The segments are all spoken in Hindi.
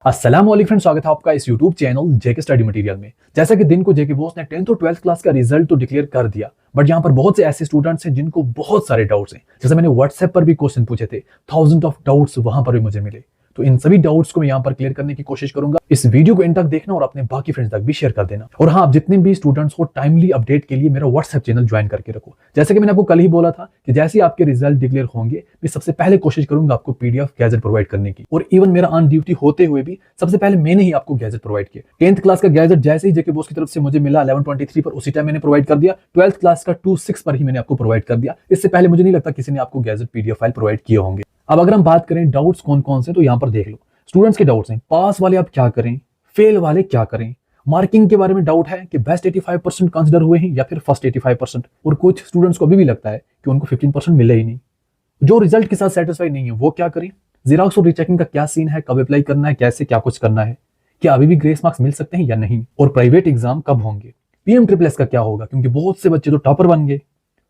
अस्सलाम वालेकुम फ्रेंड्स, स्वागत है आपका इस यूट्यूब चैनल जेके स्टडी मटेरियल में। जैसा कि दिन को जेके बॉस ने 10th और 12th क्लास का रिजल्ट तो डिक्लेयर कर दिया, बट यहाँ पर बहुत से ऐसे स्टूडेंट्स हैं जिनको बहुत सारे डाउट्स हैं। जैसे मैंने व्हाट्सएप पर भी क्वेश्चन पूछे थे, थाउजेंड ऑफ डाउट्स वहां पर भी मुझे मिले। तो इन सभी डाउट्स को मैं यहाँ पर क्लियर करने की कोशिश करूंगा। इस वीडियो को एंड तक देखना और अपने बाकी फ्रेंड्स तक भी शेयर कर देना। और हाँ, आप जितने भी स्टूडेंट्स हो टाइमली अपडेट के लिए मेरा व्हाट्सएप चैनल ज्वाइन करके रखो। जैसे कि मैंने आपको कल ही बोला था कि जैसे ही आपके रिजल्ट डिक्लेयर होंगे, मैं सबसे पहले कोशिश करूंगा आपको पीडीएफ गैजेट प्रोवाइड करने की। और इवन मेरा ऑन ड्यूटी होते हुए भी सबसे पहले मैंने ही आपको गैजेट प्रोवाइड किया। 10th क्लास का गैजेट जैसे ही जेके बॉस की तरफ से मुझे मिला 11:23 पर, उसी टाइम मैंने प्रोवाइड कर दिया। 12th क्लास का 2:06 पर ही मैंने आपको प्रोवाइड कर दिया। इससे पहले मुझे नहीं लगता किसी ने आपको गैजेट पीडीएफ फाइल प्रोवाइड किए होंगे। अब अगर हम बात करें डाउट्स कौन कौन से, तो यहाँ पर देख लो स्टूडेंट्स के डाउट्स हैं। पास वाले आप क्या करें, फेल वाले क्या करें। मार्किंग के बारे में डाउट है कि बेस्ट 85% कंसिडर हुए हैं या फिर फर्स्ट 85%। और कुछ स्टूडेंट्स को अभी भी लगता है कि उनको 15% मिले ही नहीं। जो रिजल्ट के साथ सेटिस्फाई नहीं है वो क्या करें। जेरॉक्स और रीचेकिंग का क्या सीन है, कब अप्लाई करना है, कैसे क्या कुछ करना है, क्या अभी भी ग्रेस मार्क्स मिल सकते हैं या नहीं, और प्राइवेट एग्जाम कब होंगे, पीएम ट्रिपल एस का क्या होगा, क्योंकि बहुत से बच्चे तो टॉपर बन गए,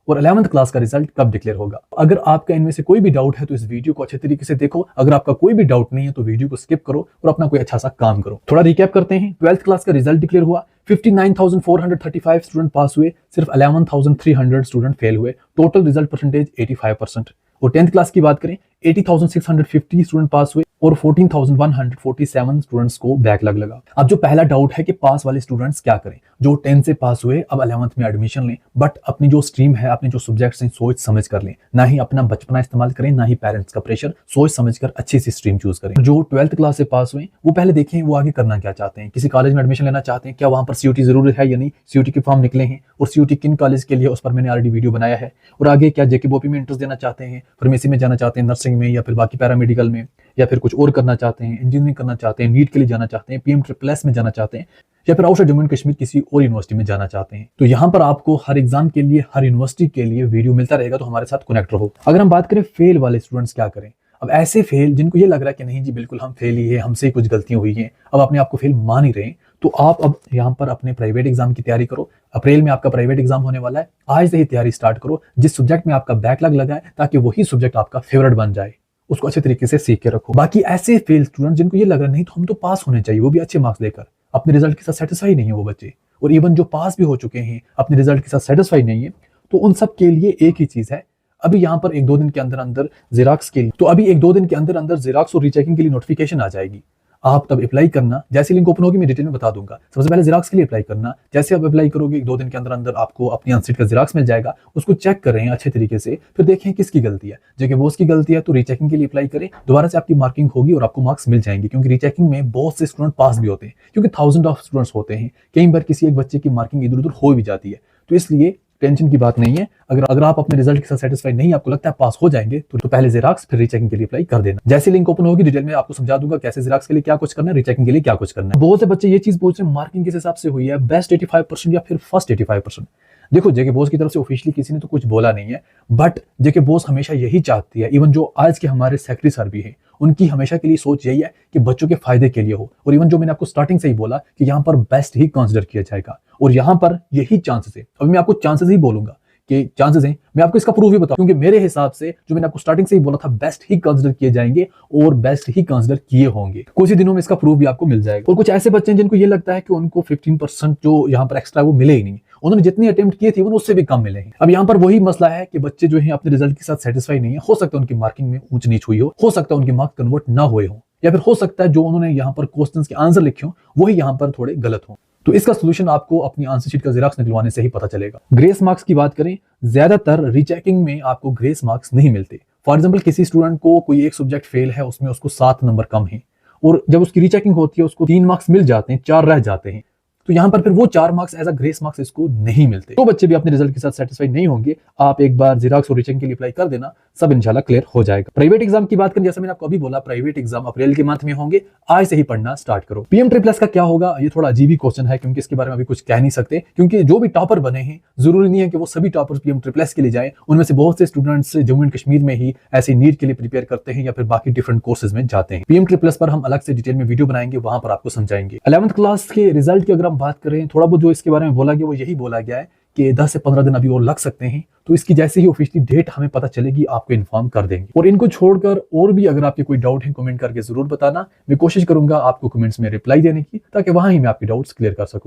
और 11th क्लास का रिजल्ट कब डिक्लेयर होगा। अगर आपका इनमें से कोई भी डाउट है तो इस वीडियो को अच्छे तरीके से देखो। अगर आपका कोई भी डाउट नहीं है तो वीडियो को स्किप करो और अपना कोई अच्छा सा काम करो। थोड़ा रिकैप करते हैं। 12th क्लास का रिजल्ट डिक्लेयर हुआ, 59,435 स्टूडेंट पास हुए, सिर्फ 11,300 स्टूडेंट फेल हुए। Total result percentage 85%। और 10th क्लास की बात करें, 80,650 स्टूडेंट पास हुए और 14,147 स्टूडेंट्स को बैकलॉग लगा। अब जो पहला डाउट है कि पास वाले स्टूडेंट्स क्या करें, जो 10th से पास हुए अब 11th में एडमिशन लें, बट अपनी जो स्ट्रीम है, अपने जो सब्जेक्ट्स हैं, सोच समझ कर लें, ना ही अपना बचपना इस्तेमाल करें, ना ही पेरेंट्स का प्रेशर, सोच समझ कर अच्छी सी स्ट्रीम चूज करें। जो 12th क्लास से पास हुए वो पहले देखें वो आगे करना क्या चाहते हैं। किसी कॉलेज में एडमिशन लेना चाहते हैं, क्या वहां पर सीयूटी जरूरी है या नहीं, सीयूटी के फॉर्म निकले हैं और सीयूटी किन कॉलेज के लिए उस पर मैंने ऑलरेडी वीडियो बनाया है। और आगे क्या जेके बोपी में इंटरेस्ट देना चाहते हैं, फार्मेसी में जाना चाहते हैं, नर्सिंग में, या फिर बाकी पैरामेडिकल में, या फिर कुछ और करना चाहते हैं, इंजीनियरिंग करना चाहते हैं, नीट के लिए जाना चाहते हैं, पीएम ट्रिपल एस में जाना चाहते हैं, या फिर आउटसाइड जम्मू एंड कश्मीर किसी और यूनिवर्सिटी में जाना चाहते हैं। तो यहाँ पर आपको हर एग्जाम के लिए, हर यूनिवर्सिटी के लिए वीडियो मिलता रहेगा, तो हमारे साथ कनेक्ट रहो। अगर हम बात करें फेल वाले स्टूडेंट्स क्या करें। अब ऐसे फेल जिनको ये लग रहा है कि नहीं जी बिल्कुल हम फेल ही है, हमसे ही कुछ गलतियां हुई हैं, अब अपने आप को फेल मान ही रहे हैं, तो आप अब यहाँ पर अपने प्राइवेट एग्जाम की तैयारी करो। अप्रैल में आपका प्राइवेट एग्जाम होने वाला है, आज से ही तैयारी स्टार्ट करो। जिस सब्जेक्ट में आपका बैकलॉग लगा है, ताकि वही सब्जेक्ट आपका फेवरेट बन जाए, उसको अच्छे तरीके से सीख के रखो। बाकी ऐसे फेल स्टूडेंट जिनको ये लग रहा नहीं तो हम तो पास होने चाहिए, वो भी अच्छे मार्क्स लेकर, अपने रिजल्ट के साथ सेटिस्फाई नहीं है वो बच्चे, और इवन जो पास भी हो चुके हैं अपने रिजल्ट के साथ सेटिस्फाई नहीं है, तो उन सब के लिए एक ही चीज है, अभी यहाँ पर 1-2 दिन के अंदर अंदर जेरॉक्स के लिए, तो अभी 1-2 दिन के अंदर अंदर जेरॉक्स और रीचेकिंग के लिए नोटिफिकेशन आ जाएगी। आप तब अप्लाई करना, जैसे लिंक ओपन होगी मैं डिटेल में बता दूंगा। सबसे पहले जेरॉक्स के लिए अप्लाई करना। जैसे आप अप्लाई करोगे 1-2 दिन के अंदर अंदर आपको अपनी आंसर का जेरॉक्स मिल जाएगा। उसको चेक करें अच्छे तरीके से, फिर देखें किसकी गलती है। जेके बॉस की गलती है तो रीचेकिंग के लिए अप्लाई करें, दोबारा से आपकी मार्किंग होगी और आपको मार्क्स मिल जाएंगे, क्योंकि रीचेकिंग में बहुत से स्टूडेंट पास भी होते हैं, क्योंकि थाउजेंड ऑफ स्टूडेंट्स होते हैं। कई बार किसी एक बच्चे की मार्किंग इधर उधर हो भी जाती है, तो इसलिए टेंशन की बात नहीं है। अगर आप अपने रिजल्ट के साथ सेटिस्फाई नहीं, आपको लगता है पास हो जाएंगे, तो पहले जेरॉक्स फिर रीचेकिंग के लिए अप्लाई कर देना। जैसे लिंक ओपन होगी डिटेल में आपको समझा दूंगा कैसे जेरॉक्स के लिए क्या कुछ करना है, रीचेकिंग के लिए क्या कुछ करना है। बहुत से बच्चे ये चीज पूछ रहे हैं मार्किंग किस हिसाब से हुई है, बेस्ट 85% या फिर फर्स्ट 85%। देखो जेके बॉस की तरफ से ऑफिशियली किसी ने तो कुछ बोला नहीं है, बट जेके बॉस हमेशा यही चाहती है, इवन जो आज के हमारे सेक्रेटरी सर भी हैं, उनकी हमेशा के लिए सोच यही है कि बच्चों के फायदे के लिए हो। और इवन जो मैंने आपको स्टार्टिंग से ही बोला कि यहाँ पर बेस्ट ही कंसिडर किया जाएगा, और यहाँ पर यही चांसेस है। अभी मैं आपको चांसेस ही बोलूंगा कि चांसेस हैं, मैं आपको इसका प्रूफ भी बताऊं, क्योंकि मेरे हिसाब से जो मैंने आपको स्टार्टिंग से ही बोला था, बेस्ट ही कंसिडर किए जाएंगे और बेस्ट ही कंसिडर किए होंगे। कुछ ही दिनों में इसका प्रूफ भी आपको मिल जाएगा। और कुछ ऐसे बच्चे हैं जिनको ये लगता है कि उनको 15% जो यहाँ पर एक्स्ट्रा वो मिले ही नहीं, उन्होंने जितनी अटेम्प्ट किए थे उससे भी कम मिले हैं। अब यहाँ पर वही मसला है कि बच्चे जो है अपने रिजल्ट के साथ सेटिस्फाई नहीं है। हो सकता है उनकी मार्किंग में ऊंच नीच हुई हो सकता है उनके मार्क्स कन्वर्ट ना हुए हो, या फिर हो सकता है जो उन्होंने यहाँ पर क्वेश्चंस के आंसर लिखे हो वही यहाँ पर थोड़े गलत हो। तो इसका सोल्यूशन आपको अपनी आंसर शीट का जेरॉक्स निकलवाने से ही पता चलेगा। ग्रेस मार्क्स की बात करें, ज्यादातर रीचेकिंग में आपको ग्रेस मार्क्स नहीं मिलते। फॉर एग्जांपल किसी स्टूडेंट को कोई एक सब्जेक्ट फेल है, उसमें उसको 7 नंबर कम है, और जब उसकी रीचेकिंग होती है उसको 3 मार्क्स मिल जाते हैं, 4 रह जाते हैं, तो यहाँ पर फिर वो 4 marks as a grace marks इसको नहीं मिलते। तो बच्चे भी अपने रिजल्ट के साथ सेटिस्फाई नहीं होंगे, आप एक बार जेरॉक्स और रीचेकिंग के लिए अप्लाई कर देना, सब इंशाल्लाह क्लियर हो जाएगा। प्राइवेट एग्जाम की बात करें, जैसे मैंने आपको अभी बोला, प्राइवेट एग्जाम अप्रैल के मंथ में होंगे, आज से ही पढ़ना स्टार्ट करो। पीएम ट्रिपल एस का क्या होगा, ये थोड़ा अजीब ही क्वेश्चन है, क्योंकि इसके बारे में अभी कुछ कह नहीं सकते, क्योंकि जो भी टॉपर बने हैं जरूरी नहीं है कि वो सभी टॉपर्स पीएम ट्रिपल एस के लिए जाए। उनमें से बहुत से स्टूडेंट्स जम्मू एंड कश्मीर में ही ऐसे नीट के लिए प्रिपेयर करते हैं, या फिर बाकी डिफरेंट कोर्सेज में जाते हैं। पीएम ट्रिपल एस पर हम अलग से डिटेल में वीडियो बनाएंगे, वहां पर आपको समझाएंगे। 11th क्लास के रिजल्ट की अगर हम बात करें, थोड़ा बहुत जो इसके बारे में बोला गया वो यही बोला गया है कि 10 से 15 दिन अभी और लग सकते हैं, तो इसकी जैसे ही ऑफिशियली डेट हमें पता चलेगी आपको इन्फॉर्म कर देंगे। और इनको छोड़कर और भी अगर आपके कोई डाउट है कमेंट करके जरूर बताना, मैं कोशिश करूंगा आपको कमेंट्स में रिप्लाई देने की, ताकि वहां ही मैं आपके डाउट्स क्लियर कर सकूं।